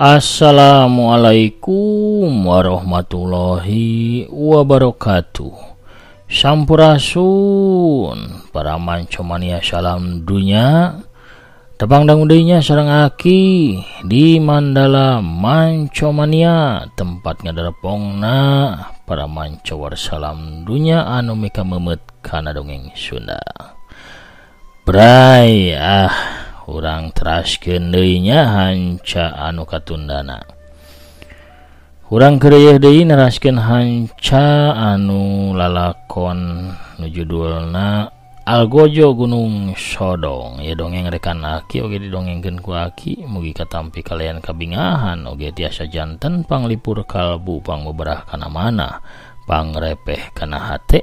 Assalamualaikum warahmatullahi wabarakatuh. Sampurasun para mancomania salam dunya. Tepang dangudainya sareng aki di Mandala Mancomania, tempat ngadarepongna para mancowar salam dunya anu mika memet kana dongeng Sunda. Bray urang teraskeun deui nya hanca anu katundana. Urang keureuh deui neraskeun hanca anu lalakon nu judulna Algojo Gunung Sodong. Ya dongeng rekan aki oge didongengkeun ku aki, mugi katampi kalian kabingahan oge tiasa janten panglipur kalbu pangbeberah kana mana, pangrepeh kana hate.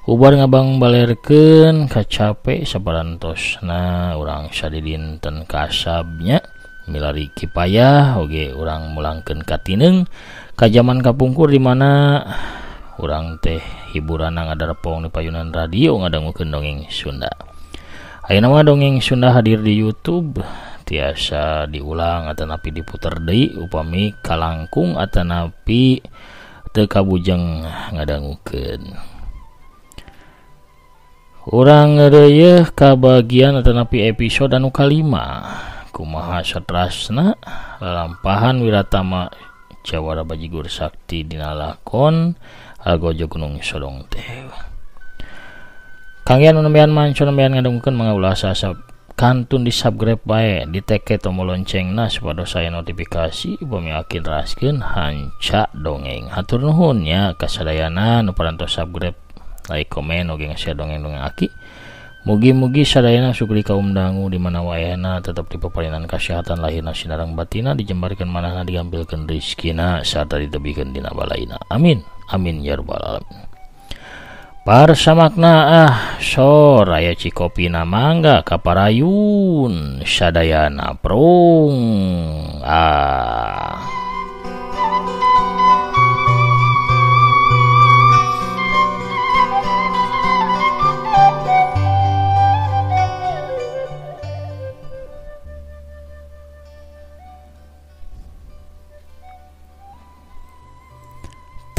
Ubar ngabang balerkeun kacape saparantosna urang sadidinten kasabnya milari kipayah oge urang mulangkeun katineng ka jaman kapungkur di mana urang teh hiburan ngadarepong di payunan radio ngadangukeun dongeng Sunda. Ayeuna mah dongeng Sunda hadir di YouTube, tiasa diulang atanapi diputer deui upami kalangkung atanapi teu kabujeng ngadangukeun. Urang ngeureuh ka bagian atanapi episode anu kalima. Kumaha satrasna lalampahan Wiratama Jawara Bajigur Sakti dina lakon Algojo Gunung Sodong teh. Kanggian nembean manco nembean ngadungkeun mangaulah sasab kantun di subscribe bae, diteke tombol loncengna supados saya notifikasi upami akin raskeun hanca dongeng. Hatur nuhun nya kasadayana nu parantos subscribe, like, komen, oge ngasih dongeng-dongeng aki. Mugi-mugi sadayana sukri kaum dangu di mana wayahna tetap dipaparinan kesehatan lahirna sinareng batina, dijembarkeun manahna, digampilkeun rezekina sarta ditebikeun dina balaina. Amin. Amin ya rabbal alamin. Parsamakna so raya Cikopina mangga kaparayun sadayana prung.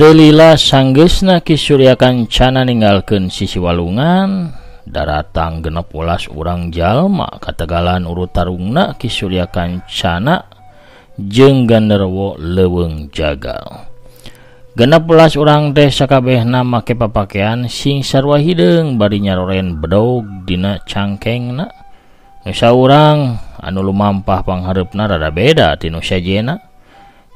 Telila sanggeusna Ki Surya Kancana ninggalkeun sisi walungan, daratang 16 urang jalma kategalan urut tarungna Ki Surya Kancana jeung Gandarwo Leuweung Jagal. 16 urang teh sakabehna make papakean sing sarua hideung bari nyaroren bedog dina cangkengna. Nu saurang anu lumampah panghareupna rada beda ti nu sajena.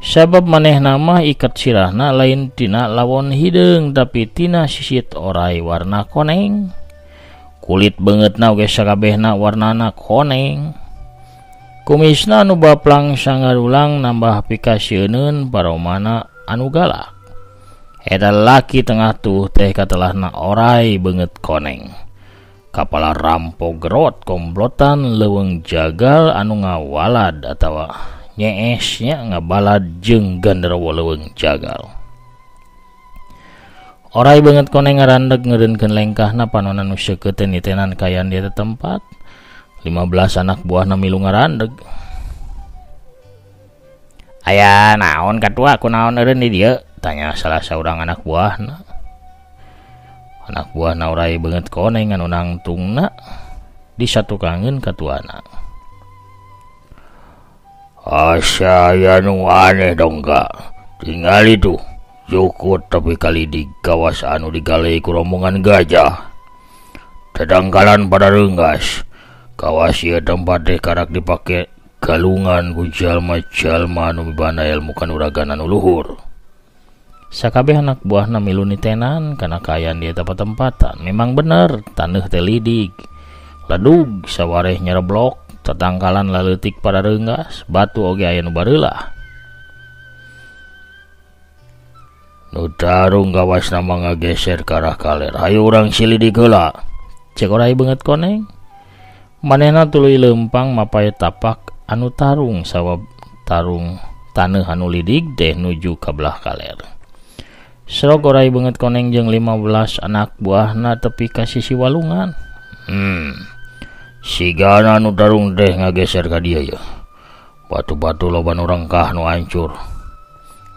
Sabab manehna mah ikat sirahna lain tina lawon hideung tapi tina sisit orai warna koneng. Kulit beungeutna oge sakabehna warnana koneng. Kumisna anu baplang sangarulang nambah pikasieun paromana anu galak. Eta laki tengah tuh teh katelahna orai beungeut koneng. Kapala rampok gerot komplotan Leuweung Jagal anu ngawalad atawa nyeesnya ngabalad jeung Gandarwo Leuweung Jagal. Orai beungeut koneng ngarandeg ngeureunkeun lengkahna panonan nu seukeuten nitenan kayan di eta tempat. 15 anak buahna milu ngarandeg. "Aya naon katua, kunaon eureun di dieu?" tanya salah saurang anak buahna. Anak buahna orai beungeut koneng anu nangtungna disatukangeun katuana. "Asa ya nu aneh dong kak, tinggal itu jukut tapi kali di kawas anu digalei ku rombongan gajah. Tadangkalan pada reunggas, kawas ieu tempat teh karak dipake galungan ku jalma-jalma anu mibana ilmu kanuragan anu luhur." Sakabeh anak buahna milu nitenan kana kaayaan di eta patempatan. Memang bener taneuh teh lidig, ledug sawareh nyereblok, tatangkalan laleutik pada reunggas, batu oge aya nu bareulah. Nu tarung gawasna mah ngageser ka arah kaler. "Hayu urang silidik heula," cek orai beungeut koneng. Manehna tuluy leumpang mapae tapak anu tarung sawab tarung taneuh anu lidig teh nuju ka belah kaler. Serog orai beungeut koneng jeung 15 anak buahna tepi ka sisi walungan. Sigana nu tarung teh ngageser ka dieu ya. batu-batu loban rongkah nu hancur.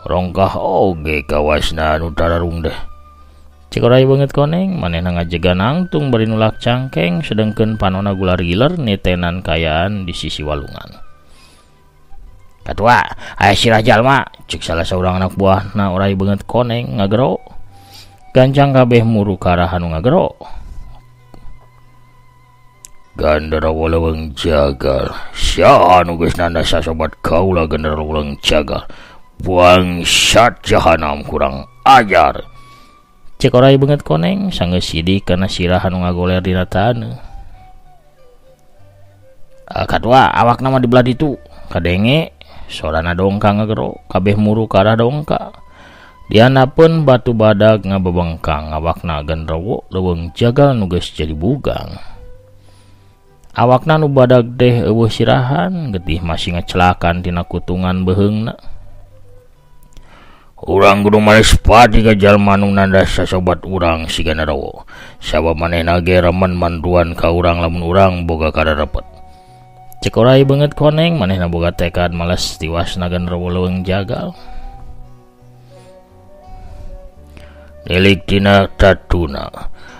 Rongkah oge kawasna nu tararung deh. Cek orai banget koneng, manehna ngajegan angtung bari nulak cangkeng sedengkeun panonna gular giler nitenan kayaan di sisi walungan. Katua, aya sirah jalma, cek salah seorang anak buahna orai banget koneng ngagero. Gancang kabeh muru karah anu ngagero. Gandarawa leuweung jagal, sia anu geus nanda sasobat kaula gandarawa leuweung jagal. Bangsat jahanam kurang ajar. Cek orai banget koneng sanggeus sidik kana sirah anu ngagoler dina taneuh. Katua, awak nama dibelah ditu. Kadenge sorana dongka ngagero, kabeh muru karah dongka. Dianapeun batu badag ngabebengkang awakna gandarawa leuweung jagal nu geus jadi bugang. Awakna nu badag teh eueuh sirahan, getih masih ngecelakan tina kutungan beheungna. Urang kudu males pati ka jalma nu nandas sasobat urang si Gandarawa. Sabab manehna ge remen mantuan ka urang lamun urang boga kadarepet. Cek orai banget koneng, manehna boga tekad males tiwasna Gandarawa leuweung jagal. Nilik tina tatuna.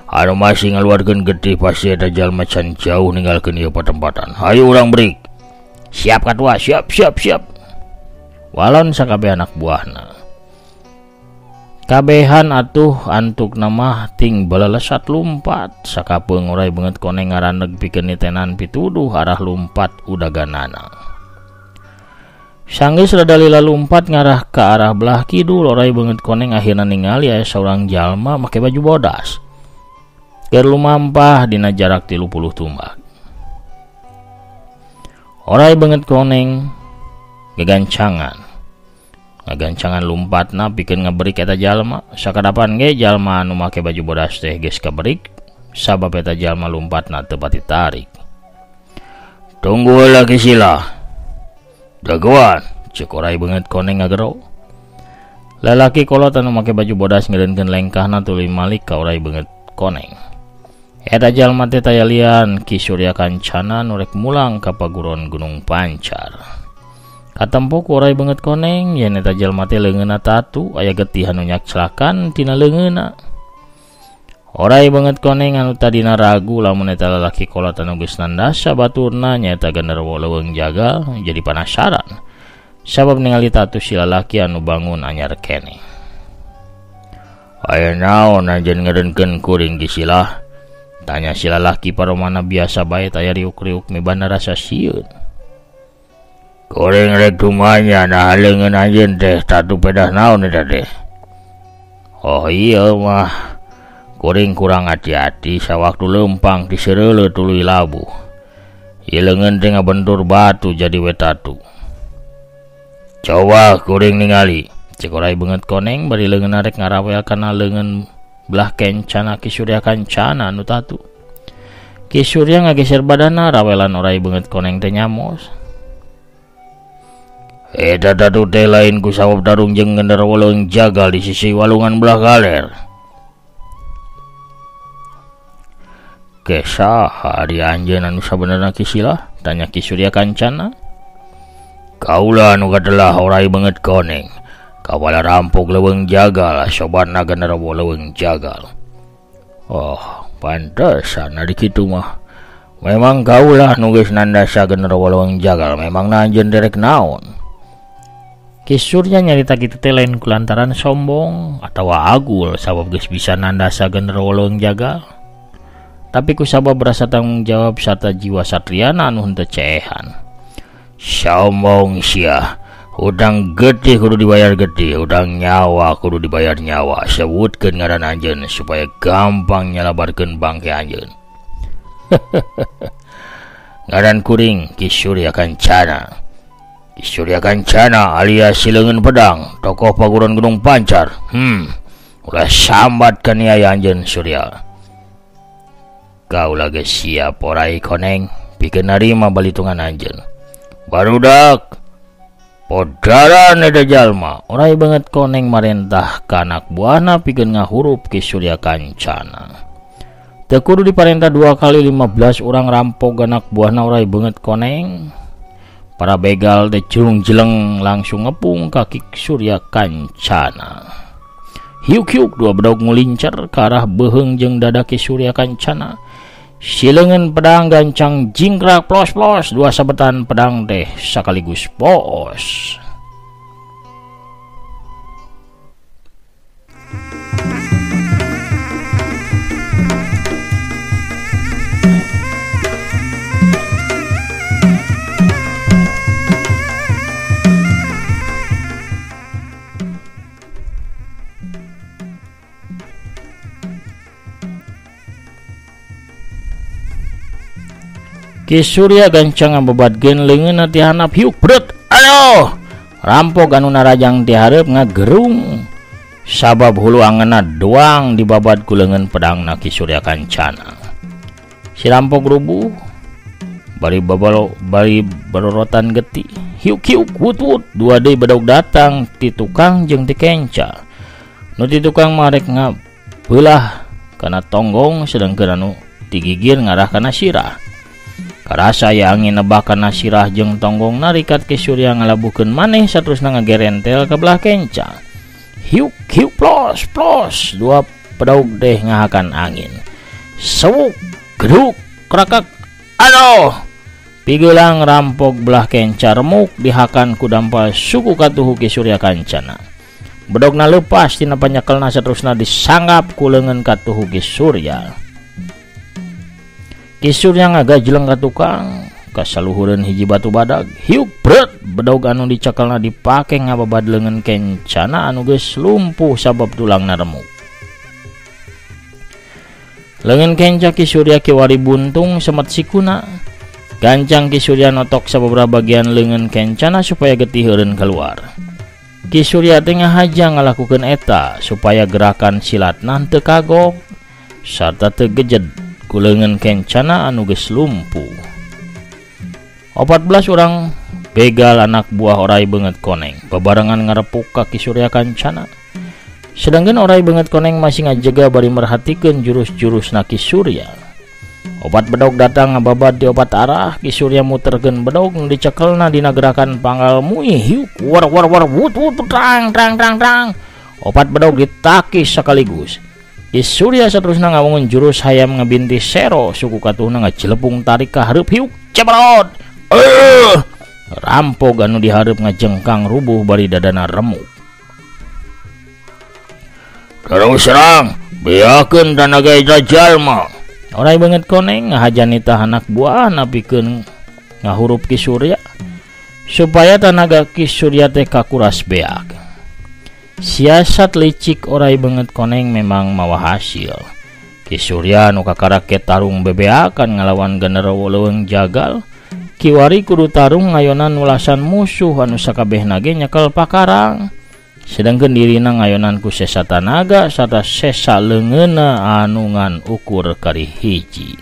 Anu masih ngaluarkeun getih pasti eta jalma can jauh ninggalkeun ieu patempatan. Hayu urang berik. Siap katua, siap. Walon sakabeh anak buahna. Kabehan atuh antuk nama ting balelesat lumpat. Sakapeung orai banget koneng ngaraneg pikeun nitenan pituduh arah lumpat udaganana. Sanggeus rada lila lumpat ngarah ke arah belah kidul, orai banget koneng akhirna ningali aya saurang jalma make baju bodas. Keur lumampah dina jarak 30 tumbak. Orai banget koneng ngagancangan lumpatna pikeun ngaberik eta jalma. Sakadapan ge jalma anu make baju bodas teh geus kaberik sabab eta jalma lumpatna teu pati tarik. Tunggu heula Kisila. Dagoan, cek orai banget koneng ngagero. Lalaki kolot anu make baju bodas ngeureunkeun lengkahna tuluy malik ka orai banget koneng. Eta jalma teh taya lian Ki Surya Kancana nu rek mulang ka paguron Gunung Pancar. Katempo ku orai banget koneng yen eta jalma teh leungeunna tatu aya getih anu nyakselakan tina leungeunna. Orai banget koneng anu tadina ragu lamun eta lalaki kolot anu geus nandasa baturna nyaeta Gandarawa leuweung jagal jadi penasaran sabab ningali tatu si lalaki anu bangun anyar keneh. Aya naon anjeun ngeureunkeun kuring Kisila? Tanya si lalaki paromana biasa bae aya riuk-riuk mibana rasa sieun. Kuring rek tumanya nah leungeun anjeun teh tatu pedah naon eta teh? Oh iya mah kuring kurang hati-hati sawaktu lempang diseureuleuh tuluy labu. Ieu leungeun teh ngabentur batu jadi we tatu. Coba kuring ningali, cek orai banget koneng bari leungeunna rek ngarawel kana leungeun belah kencana Ki Surya Kancana anu tatu. Ki Surya ngageser badanna rawelan orai banget koneng teh nyamos. Eta tatu teh lain ku sabab darung jeung Gandarawa leuweung jagal di sisi walungan belah galer. Kesaha ari anjeun anu sabenerna Kisila? Tanya Ki Surya Kancana. Kaula anu kadelah orai banget koneng. Kawala rampok leuweung jagal, sobatna Gandarawa leuweung jagal. Oh, pantesan ari kitu mah. Memang kaulah nu geus nandasa Gandarawa leuweung jagal, memangna anjeun derek naon? Ki Surya nyarita kitu teh lain kulantaran sombong atawa agul sabab geus bisa nandasa Gandarawa leuweung jagal. Tapi ku sabab berasa tanggung jawab sarta jiwa satriana anu henteu ceehan. Sombong sia. Udang gede kudu dibayar gede, udang nyawa kudu dibayar nyawa. Sebutkeun ngaran anjeun supaya gampang nyalabarkeun bangke anjeun. Ngaran kuring Ki Surya Kancana. Ki Surya Kancana alias Sileungeun Pedang, tokoh paguron Gunung Pancar. Ulah sambat kan aya anjeun Surya. Kaula geus siap orai koneng pikeun narima balitungan anjeun. Barudak podaran eta jalma, orai banget koneng marentah ka anak buahna pikeun ngahurup Ki Surya Kancana. Teu kudu diparentah 2 kali 15 urang rampok anak buahna orai banget koneng. Para begal teh jeleng langsung ngepung kaki Surya Kancana. Hiuk-hiuk dua bedog ngulincer ke arah beheung jeung dada Ki Surya Kancana. Sileungeun pedang gancang jingkrak plos-plos, dua sabetan pedang teh sakaligus poos. Ki Surya gancang ngababadkeun leungeunna ti handap hiuk bret. Aduh, rampok anu narajang ti hareup ngagerung. Sabab hulu angeunna doang dibabad ku leungeun pedangna Ki Surya Kancana. Si rampok rubuh bari barorotan geti. Hiuk-hiuk wut-wut dua deui bedog datang ti tukang jeung ti kenca. Nu ti tukang marek ngabeulah kana tonggong sedengkeun anu ti gigir ngarah kana sirah. Karasa ya angin nebakana sirah jeung tonggong narikat Ki Surya ngalabuhkeun maneh saterusna ngagerentel ka belah kenca. Hiuk hiuk plos plos dua pedaug teh ngahakan angin. Sewuk geduk krakak. Aduh, pigeulang rampok belah kenca remuk dihakan ku dampal suku katuhu Ki Surya Kancana. Bedogna leupas tina panyekelna saterusna disanggap ku leungeun katuhu Ki Surya. Ki Surya ngagajleng ka tukang kasaluhureun hiji batu badag. Hiuk bret bedog anu dicekelna dipake ngababad leungeun kencana anu geus lumpuh sabab tulangna remuk. Leungeun kenca Ki Surya kiwari buntung semet sikuna. Gancang Ki Surya notok sababaraha bagian leungeun kencana supaya getih eureun keluar. Ki Surya teh ngahaja ngalakukeun eta supaya gerakan silatna teu kagok sarta teu gejed ku leungeun kencana anu geus lumpuh. 14 orang begal anak buah Oray Beungeut Koneng babarengan ngarepuk ka Ki Surya Kancana. Sedangkan Oray Beungeut Koneng masih ngajaga bari merhatikeun jurus-jurusna Ki Surya. Opat bedog datang ngababad di opat arah. Ki Surya muterkeun bedog nu dicekelna dina gerakan panggal muih hiuk war wut trang. Opat bedog ditakis sakaligus. Ki Surya saterusna ngawangun jurus hayam ngabinti sero suku katuhna ngajelepung tarik ka hareup hiuk cebrot. Rampok anu dihareup ngajengkang rubuh bari dadana remuk. Karang serang beakeun tanaga ida jalma. Oray Beungeut Koneng ngahajan nita anak buah napikeun ngahurup Ki Surya supaya tanaga Ki Surya teh kakuras beak. Siasat licik Oray Beungeut Koneng memang mawa hasil. Ki Surya nu kakaraket tarung bebeakan ngalawan genderuwo leuweung jagal. Kiwari kudu tarung ngayonan ulasan musuh anu sakabehna ge nyekel pakarang. Sedangkeun dirina ngayonan ku sesa tanaga sarta sesa leungeunna anu ngan ukur kari hiji.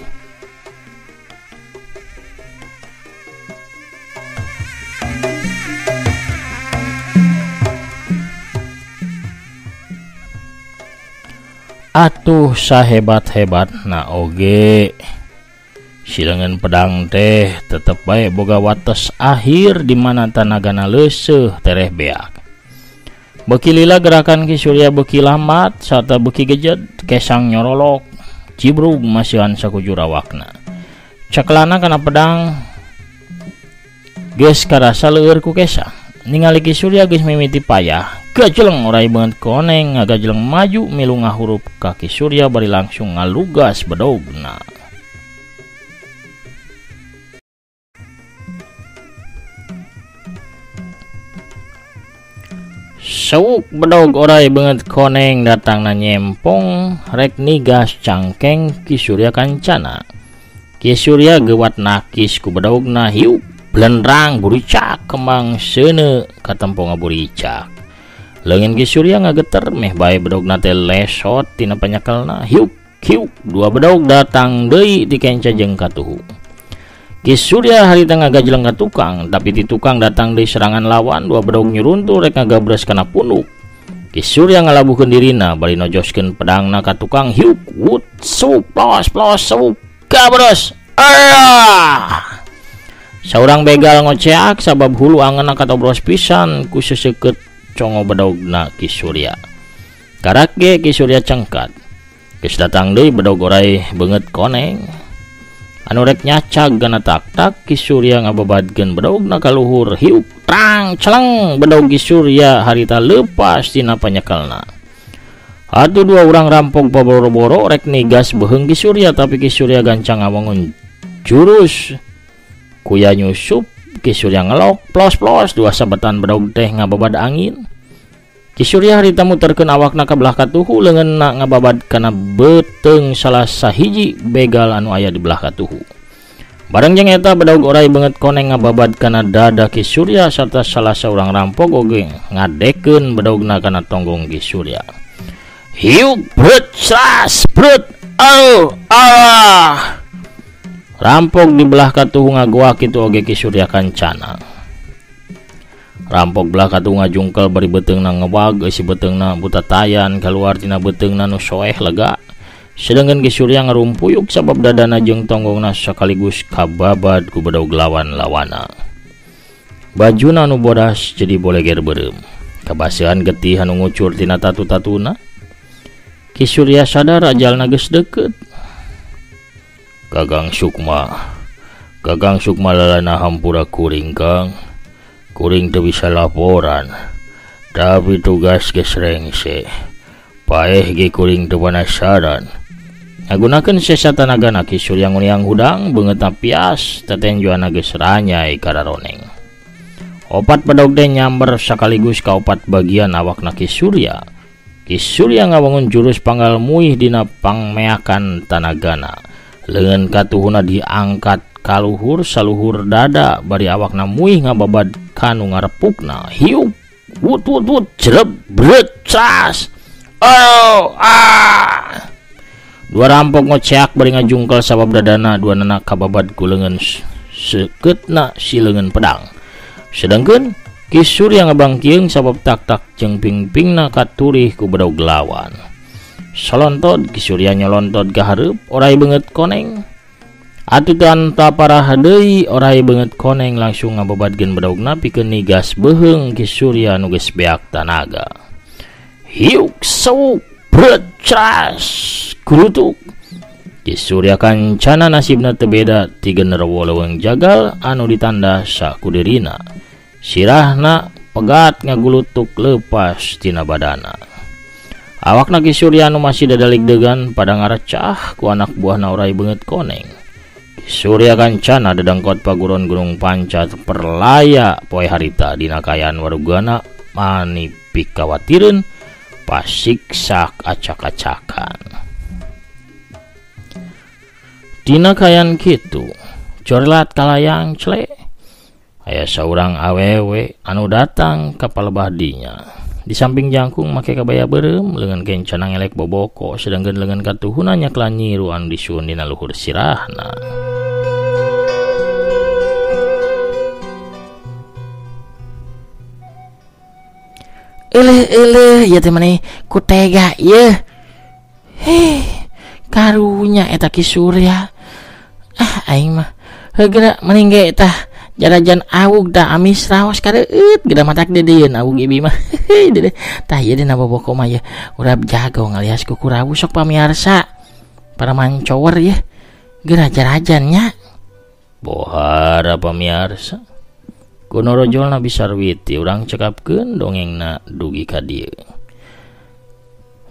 Atuh sahebat-hebatna oge si leungeun pedang teh tetep bae boga wates akhir di mana tanagana leuseuh tereh beak. Beuki lila gerakan Ki Surya beuki lambat sarta beuki gejed kesang nyorolok cibrug masihan sakujur awakna. Cekelana kana pedang geus karasa leueur ku kesang. Ningali Ki Surya geus mimiti payah, gajleng Oray Beungeut Koneng ngagajleng maju milu ngahurup ka Ki Surya bari langsung ngalugas bedogna. Sewuk bedog Oray Beungeut Koneng datang na nyempong rek nigas cangkeng Ki Surya Kancana. Ki Surya gewat nakis ku bedogna hiuk blendrang buricak kembang seuneu katempo ngaburicak. Leungeun Ki Surya ngageter meh bae bedogna teh lesot tina panyekelna. Hiuk hiuk dua bedog datang deui ti kenca jeung katuhu. Ki Surya harita ngagajleng ka tukang, tapi ti tukang datang deui serangan lawan. Dua bedog nyuruntul rek ngagabres kana punduk. Ki Surya ngalabuhkeun dirina bari nojoskeun pedangna ka tukang. Hiuk wut sup plos plos sup gabres. Saurang begal ngoceak sabab hulu angeuna katobros pisan ku seseukeut congo bedogna Ki Surya. Karak ge Ki Surya cengkat. Geus datang deui bedog oray beungeut koneng. Anu rek nyacag gana tak-tak Ki Surya ngababadkeun bedogna ka luhur, hiuk trang celeng bedog Ki Surya harita leupas tina panyekelna. Atuh dua urang rampok baboro-boro rek nigas beheung Ki Surya, tapi Ki Surya gancang ngawangun jurus kuya nyusup. Ki Surya ngelok plos-plos dua sabetan bedog teh ngababad angin. Ki Surya harita muterkeun awakna ka belah katuhu, leungeunna ngababad kana beteung salah sahiji begal anu aya di belah katuhu. Bareng jeung eta bedog oray beungeut koneng ngababad kana dada Ki Surya sarta salah saurang rampok oge ngadekeun bedogna kana tonggong Ki Surya. Hiuk brut sas brut Allah. Rampok di belah katuhu ngagoak kitu oge Ki Surya kancana. Rampok belah katuhu ngajungkel bari beteungna ngewag, si beteungna butatayan kaluar tina beteungna nu soeh lega. Sedangkan Ki Surya ngarumpuyuk sabab dadana jeung tonggongna sakaligus kababad ku bedog lawan-lawana. Bajuna nu bodas jadi boleger beureum. Kabaseuhan getih anu ngucur tina tatu-tatuna. Ki Surya sadar ajalna geus deukeut. Gagang Sukma lalana hampura kuring Kang. Kuring teu bisa laporan, tapi tugas geus rengse. Paeh ge kuring teu panasaran. Ngagunakeun sesa tanagana Ki Surya nguniang hudang beungeut pias tetenjoanna geus ranyai kararoneng. Opat bedog teh nyamber sakaligus ka opat bagian awakna Ki Surya. Ki Surya ngawangun jurus panggal muih dina pangmeakan tanagana. Leungeun katuhuna diangkat kaluhur saluhur dada bari awakna muih ngababad kanu ngarepukna. Hiuk wut jereb bret cas. Dua rampok ngoceak bari ngajungkel sabab dadana dua nana kababad ku leungeun sekeutna si leungeun pedang. Sedangkeun Ki Surya ngabangkieung sabab tak-tak jeung ping-pingna katurih ku bedog lawan. Solontod Ki Surya nyolontod ka hareup oray beungeut koneng. Atuh tanta parah deui oray beungeut koneng langsung ngababadkeun bedogna pikeun nigas beheung Ki Surya nu geus beak tanaga. Hiuk sauk bret cas kurutuk. Ki Surya kancana nasibna teu beda ti genderuwo leuweung jagal anu ditanda sakudirina. Sirahna pegat ngagulutuk leupas tina badana. Awakna Ki Surya anu masih dadalik degan pada ngarecah ku anak buahna oray beungeut koneng. Ki Surya kancana dadangkot paguron Gunung Panca perlaya poe harita dina kayaan warugana mani pikawatireun pasiksak acak-acakan. Dina kayaan kitu corlat kalayang cle aya saurang awewe anu datang ka palebah dinya. Di samping jangkung make kabaya beureum leungeun kencana ngelek boboko, sedangkeun leungeun katuhuna nyakla nyiru anu disueun dina luhur sirahna. Eleh ya teh maneh ku tega ieu. Karunya eta Ki Surya. Aing mah heugeuh mending ge tah jarajan awug da amis raos kareueut geda matak dedeun awug ibi mah. Dede tah ieu dina boboko mah ya urap jago ngalias kuku rawu sok pamiarsa para mancower ya geura jarajan nya bohara pamiarsa kuno rojolna bisarwiti urang cekapkeun dongengna dugi ka dieu.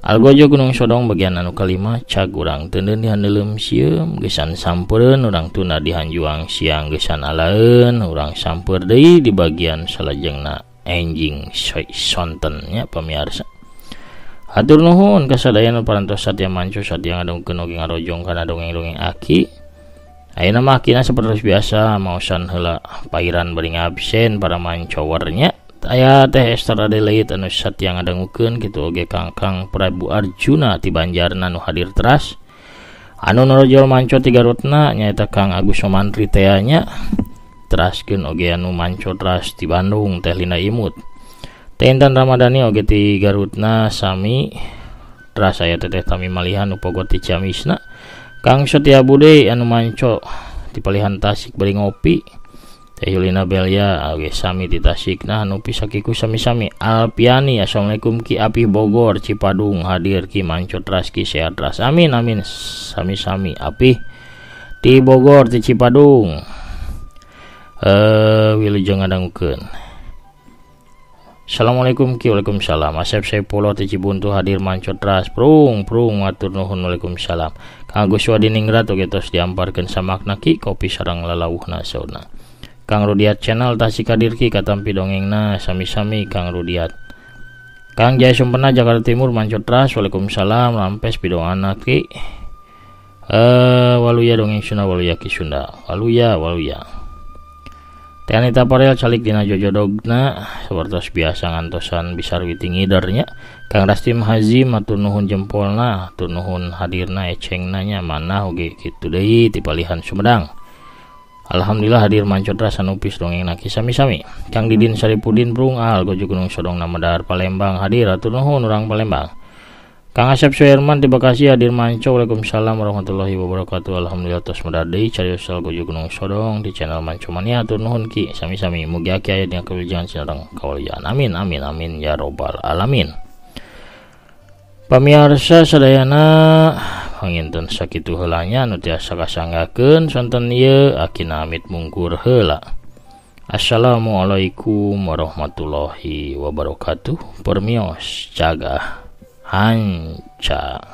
Algojo Gunung Sodong bagian anu kalima cag urang teuneun dihandeuleum sieum geusan sampeureun urang tuna dihanjuang siang geusan alaeun urang sampeur deui di bagian salajengna enjing sonten nya pamiarsa. Hatur nuhun kasadayana parantos satya mancu satya ngadongkeun oge ngarojong kana dongeng-dongeng aki. Ayeuna mah akina sapertos biasa maosan heula pairan bari ngabsen para mancowernya. Aya teh Esther Adelaide anu satya ngadangukeun kitu oge Kangkang Prabu Arjuna ti Banjarna nu hadir teras. Anu norojol manco ti Garutna nyaeta Kang Agus Sumantri teh nya. Teraskeun oge anu manco teras ti Bandung teh Lina Imut. Teh Intan Ramadhani oge ti Garutna sami teras aya teh Tami Malihan nu pogot ti Ciamisna. Kang Setia Bude anu manco ti Palihan Tasik bari ngopi. Teh Yulina Belia oge sami di Tasikna anu pisakiku sami-sami. Alpiani assalamualaikum Ki Apih Bogor Cipadung hadir Ki Mancot ras Ki sehat ras amin amin sami-sami Apih di Bogor di Cipadung. Wilujeng ngadangkeun. Assalamualaikum Ki Waalaikumsalam. Asep Saipullah di Cibuntu hadir Mancot ras prung matur nuhun Waalaikumsalam. Kang Agus Wadiningrat oge tos diamparkeun samakna Ki kopi sareng lalauhna sauna. Kang Rudiat channel tasik hadir Ki katampi dongengna sami-sami Kang Rudiat. Kang Jaya Sumpena Jakarta Timur Mancot ras Waalaikumsalam lampes pidongana Ki. Waluya dongeng Sunda waluya Ki Sunda. Waluya. Teh Anita Parel calik dina jojodogna sapertos biasa ngantosan bisar witingidernya. Kang Rastim Haji matur nuhun jempolna, matur nuhun hadirna ecengna nya manah oge kitu deui ti palihan Sumedang. Alhamdulillah hadir Mancot ras anupis dongengna Ki sami-sami. Kang Didin Saripudin Brung Al Gojo Gunung Sodongna Medar Palembang hadir atur nuhun urang Palembang. Kang Asep Suherman di Bekasi hadir Manco. Waalaikumsalam warahmatullahi wabarakatuh. Alhamdulillah tos medar deui cariosal Gojo Gunung Sodong di channel Manco Mania atur nuhun Ki sami-sami mugi aki aya dina kawilujengan sareng kawilujengan amin amin amin ya robbal alamin. Pamirsa sadayana panginten sakitu heulanya anu tiasa kasanggakeun sonten ieu akina amit mungkur heula. Assalamualaikum warahmatullahi wabarakatuh. Permios cagah hanca.